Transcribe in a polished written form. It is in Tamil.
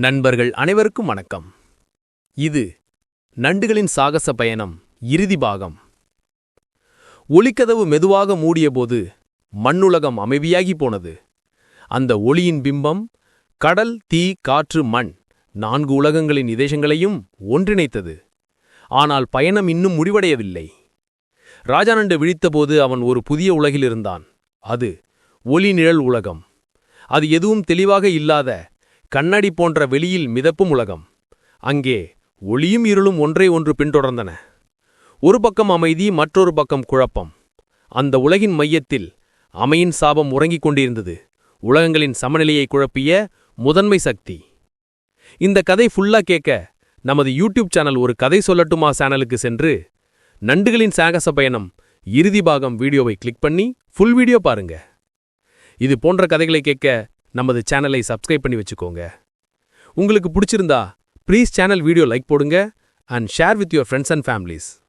நண்பர்கள் அனைவருக்கும் வணக்கம். இது நண்டுகளின் சாகச பயணம் இறுதி பாகம். ஒளிக்கதவு மெதுவாக மூடியபோது மண்ணுலகம் அமைதியாகி போனது. அந்த ஒளியின் பிம்பம் கடல், தீ, காற்று, மண் 4 உலகங்களின் இதயங்களையும் ஒன்றிணைத்தது. ஆனால் பயணம் இன்னும் முடிவடையவில்லை. ராஜாநண்டு விழித்தபோது அவன் ஒரு புதிய உலகில் இருந்தான். அது ஒளி நிழல் உலகம். அது எதுவும் தெளிவாக இல்லாத கண்ணாடி போன்ற வெளியில் மிதப்பும் உலகம். அங்கே ஒளியும் இருளும் ஒன்றை ஒன்று பின்தொடர்ந்தன. ஒரு பக்கம் அமைதி, மற்றொரு பக்கம் குழப்பம். அந்த உலகின் மையத்தில் அமையின் சாபம் உறங்கிக் கொண்டிருந்தது, உலகங்களின் சமநிலையை குழப்பிய முதன்மை சக்தி. இந்த கதை ஃபுல்லா கேட்க நமது யூடியூப் சேனல் ஒரு கதை சொல்லட்டுமா சேனலுக்கு சென்று நண்டுகளின் சாகச பயணம் இறுதி பாகம் வீடியோவை கிளிக் பண்ணி ஃபுல் வீடியோ பாருங்க. இது போன்ற கதைகளை கேட்க நமது சேனலை சப்ஸ்கிரைப் பண்ணி வச்சுக்கோங்க. உங்களுக்கு பிடிச்சிருந்தா ப்ளீஸ் சேனல் வீடியோ லைக் போடுங்க and share with your friends and families.